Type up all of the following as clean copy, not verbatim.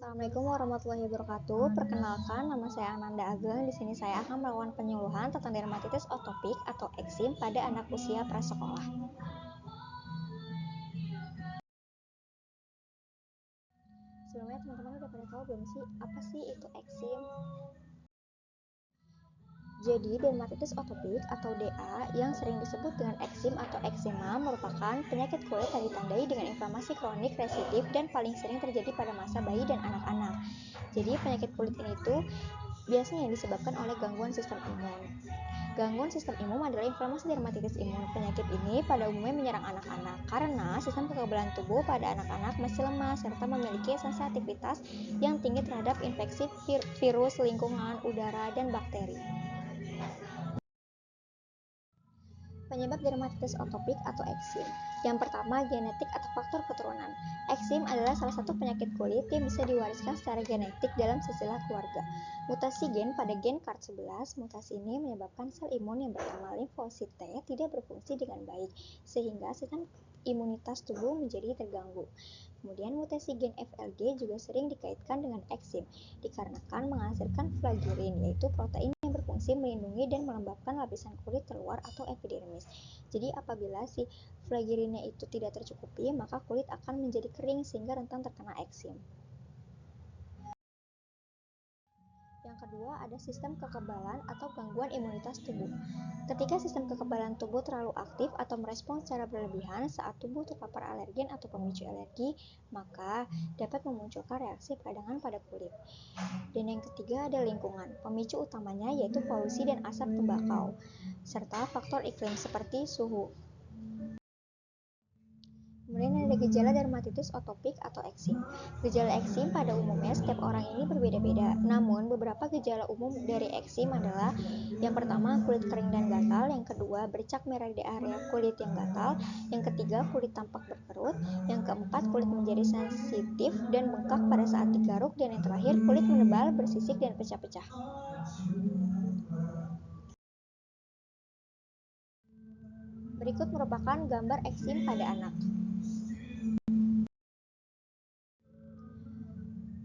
Assalamualaikum warahmatullahi wabarakatuh. Perkenalkan, nama saya Ananda Ageng. Di sini saya akan melakukan penyuluhan tentang dermatitis atopik atau eksim pada anak usia prasekolah. Sebelumnya teman-teman udah pada tahu belum sih apa sih itu eksim? Jadi, dermatitis atopik atau DA yang sering disebut dengan eksim atau eksema merupakan penyakit kulit yang ditandai dengan inflamasi kronik residiv dan paling sering terjadi pada masa bayi dan anak-anak. Jadi, penyakit kulit ini tuh biasanya disebabkan oleh gangguan sistem imun. Gangguan sistem imun adalah inflamasi dermatitis imun. Penyakit ini pada umumnya menyerang anak-anak karena sistem kekebalan tubuh pada anak-anak masih lemah serta memiliki sensitivitas yang tinggi terhadap infeksi virus, lingkungan, udara, dan bakteri. Penyebab dermatitis atopik atau eksim. Yang pertama, genetik atau faktor keturunan. Eksim adalah salah satu penyakit kulit yang bisa diwariskan secara genetik dalam silsilah keluarga. Mutasi gen pada gen CARD11, mutasi ini menyebabkan sel imun yang bernama limfosit T tidak berfungsi dengan baik, sehingga sistem imunitas tubuh menjadi terganggu. Kemudian mutasi gen FLG juga sering dikaitkan dengan eksim, dikarenakan menghasilkan flagerin, yaitu protein yang berfungsi melindungi dan melembabkan lapisan kulit terluar atau epidermis. Jadi apabila si flagerinnya itu tidak tercukupi, maka kulit akan menjadi kering sehingga rentan terkena eksim. Yang kedua, ada sistem kekebalan atau gangguan imunitas tubuh. Ketika sistem kekebalan tubuh terlalu aktif atau merespons secara berlebihan saat tubuh terpapar alergen atau pemicu alergi, maka dapat memunculkan reaksi peradangan pada kulit. Dan yang ketiga ada lingkungan. Pemicu utamanya yaitu polusi dan asap tembakau, serta faktor iklim seperti suhu. Kemudian ada gejala dermatitis atopik atau eksim. Gejala eksim pada umumnya setiap orang ini berbeda-beda. Namun beberapa gejala umum dari eksim adalah yang pertama kulit kering dan gatal, yang kedua bercak merah di area kulit yang gatal, yang ketiga kulit tampak berkerut, yang keempat kulit menjadi sensitif dan bengkak pada saat digaruk, dan yang terakhir kulit menebal, bersisik dan pecah-pecah. Berikut merupakan gambar eksim pada anak.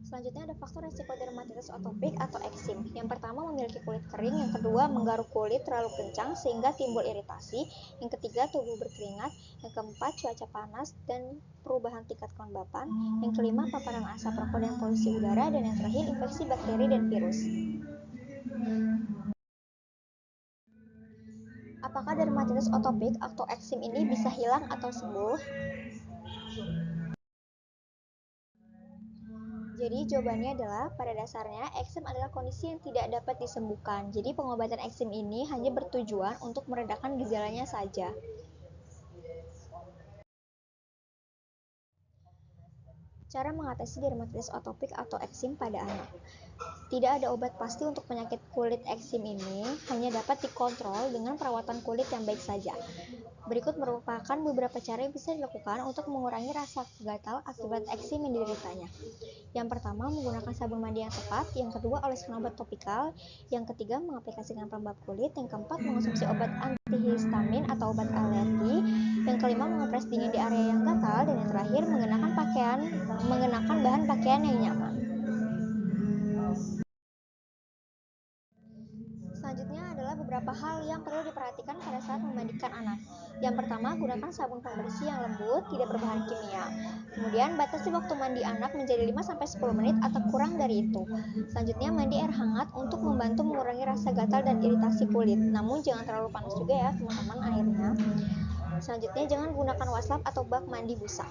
Selanjutnya ada faktor resiko dermatitis atopik atau eksim. Yang pertama memiliki kulit kering, yang kedua menggaruk kulit terlalu kencang sehingga timbul iritasi, yang ketiga tubuh berkeringat, yang keempat cuaca panas dan perubahan tingkat kelembapan, yang kelima paparan asap rokok dan polusi udara, dan yang terakhir infeksi bakteri dan virus. Apakah dermatitis atopik atau eksim ini bisa hilang atau sembuh? Jadi jawabannya adalah pada dasarnya eksim adalah kondisi yang tidak dapat disembuhkan. Jadi pengobatan eksim ini hanya bertujuan untuk meredakan gejalanya saja. Cara mengatasi dermatitis atopik atau eksim pada anak. Tidak ada obat pasti untuk penyakit kulit eksim ini, hanya dapat dikontrol dengan perawatan kulit yang baik saja. Berikut merupakan beberapa cara yang bisa dilakukan untuk mengurangi rasa gatal akibat eksim yang dideritanya. Yang pertama, menggunakan sabun mandi yang tepat. Yang kedua, oleskan obat topikal. Yang ketiga, mengaplikasikan pelembab kulit. Yang keempat, mengonsumsi obat antihistamin atau obat alergi. Yang kelima, mengepres dingin di area yang gatal. Dan yang terakhir, mengenakan bahan pakaian yang nyaman. Selanjutnya adalah beberapa hal yang perlu diperhatikan pada saat memandikan anak. Yang pertama, gunakan sabun pembersih yang lembut, tidak berbahan kimia. Kemudian, batasi waktu mandi anak menjadi 5-10 menit atau kurang dari itu. Selanjutnya, mandi air hangat untuk membantu mengurangi rasa gatal dan iritasi kulit. Namun, jangan terlalu panas juga ya teman-teman airnya. Selanjutnya, jangan gunakan waslap atau bak mandi busa.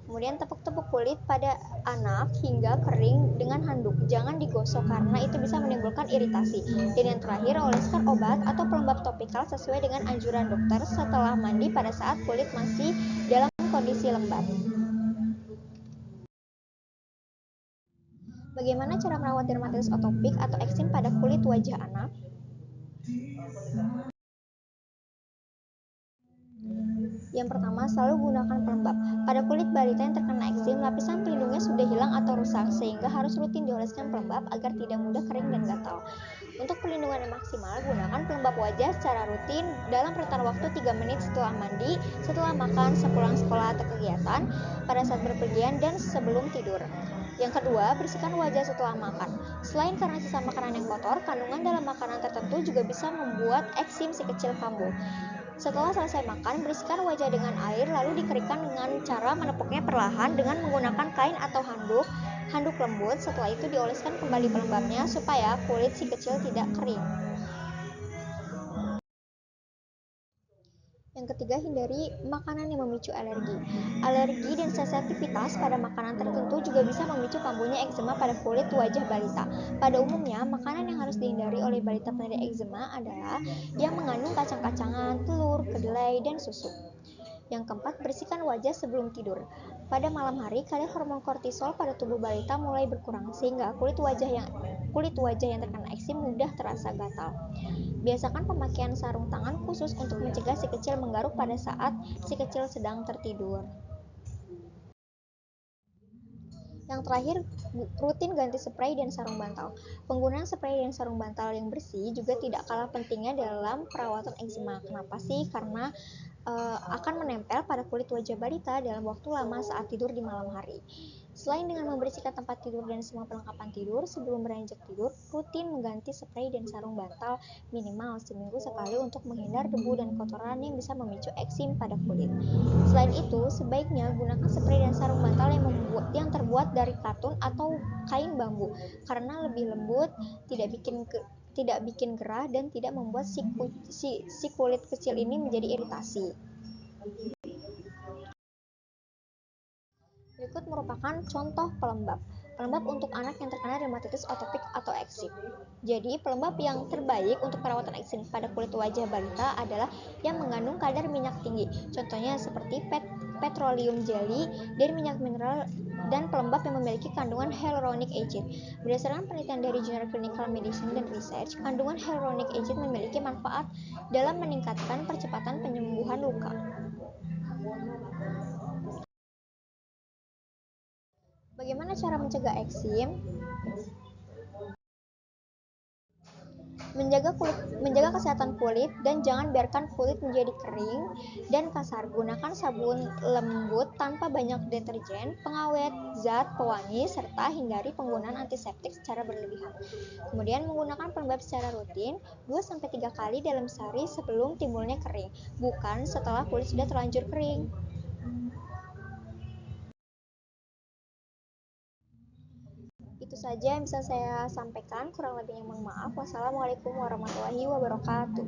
Kemudian tepuk-tepuk kulit pada anak hingga kering dengan handuk. Jangan digosok karena itu bisa menimbulkan iritasi. Dan yang terakhir, oleskan obat atau pelembab topikal sesuai dengan anjuran dokter setelah mandi pada saat kulit masih dalam kondisi lembab. Bagaimana cara merawat dermatitis atopik atau eksim pada kulit wajah anak? Yang pertama, selalu gunakan pelembab. Pada kulit balita yang terkena eksim, lapisan pelindungnya sudah hilang atau rusak, sehingga harus rutin dioleskan pelembab agar tidak mudah kering dan gatal. Untuk perlindungan yang maksimal, gunakan pelembab wajah secara rutin dalam rentan waktu 3 menit setelah mandi, setelah makan, sepulang sekolah atau kegiatan, pada saat berpergian, dan sebelum tidur. Yang kedua, bersihkan wajah setelah makan. Selain karena sisa makanan yang kotor, kandungan dalam makanan tertentu juga bisa membuat eksim si kecil kambuh. Setelah selesai makan, bersihkan wajah dengan air lalu dikeringkan dengan cara menepuknya perlahan dengan menggunakan kain atau handuk lembut. Setelah itu dioleskan kembali pelembabnya supaya kulit si kecil tidak kering. Yang ketiga, hindari makanan yang memicu alergi. Alergi dan sensitivitas pada makanan tertentu juga bisa memicu kambuhnya eksema pada kulit wajah balita. Pada umumnya, makanan yang harus dihindari oleh balita penyandang eksema adalah yang mengandung kacang-kacangan, telur, kedelai, dan susu. Yang keempat, bersihkan wajah sebelum tidur. Pada malam hari, kadar hormon kortisol pada tubuh balita mulai berkurang, sehingga kulit wajah yang terkena eksim mudah terasa gatal. Biasakan pemakaian sarung tangan khusus untuk mencegah si kecil menggaruk pada saat si kecil sedang tertidur. Yang terakhir, rutin ganti spray dan sarung bantal. Penggunaan spray dan sarung bantal yang bersih juga tidak kalah pentingnya dalam perawatan eksema. Kenapa sih? Karena akan menempel pada kulit wajah balita dalam waktu lama saat tidur di malam hari. Selain dengan membersihkan tempat tidur dan semua perlengkapan tidur, sebelum beranjak tidur, rutin mengganti spray dan sarung bantal minimal seminggu sekali untuk menghindar debu dan kotoran yang bisa memicu eksim pada kulit. Selain itu, sebaiknya gunakan spray dan sarung bantal yang terbuat dari katun atau kain bambu, karena lebih lembut, tidak bikin gerah, dan tidak membuat si kulit kecil ini menjadi iritasi. Berikut merupakan contoh pelembab. Pelembab untuk anak yang terkena dermatitis atopik atau eksim. Jadi, pelembab yang terbaik untuk perawatan eksim pada kulit wajah balita adalah yang mengandung kadar minyak tinggi. Contohnya seperti petroleum jelly dan minyak mineral dan pelembab yang memiliki kandungan hyaluronic acid. Berdasarkan penelitian dari Journal Clinical Medicine dan Research, kandungan hyaluronic acid memiliki manfaat dalam meningkatkan percepatan penyembuhan luka. Bagaimana cara mencegah eksim? Menjaga kesehatan kulit dan jangan biarkan kulit menjadi kering dan kasar. Gunakan sabun lembut tanpa banyak deterjen, pengawet, zat pewangi, serta hindari penggunaan antiseptik secara berlebihan. Kemudian menggunakan pelembab secara rutin 2-3 kali dalam sehari sebelum timbulnya kering, bukan setelah kulit sudah terlanjur kering. Itu saja yang bisa saya sampaikan, kurang lebihnya mohon maaf. Wassalamualaikum warahmatullahi wabarakatuh.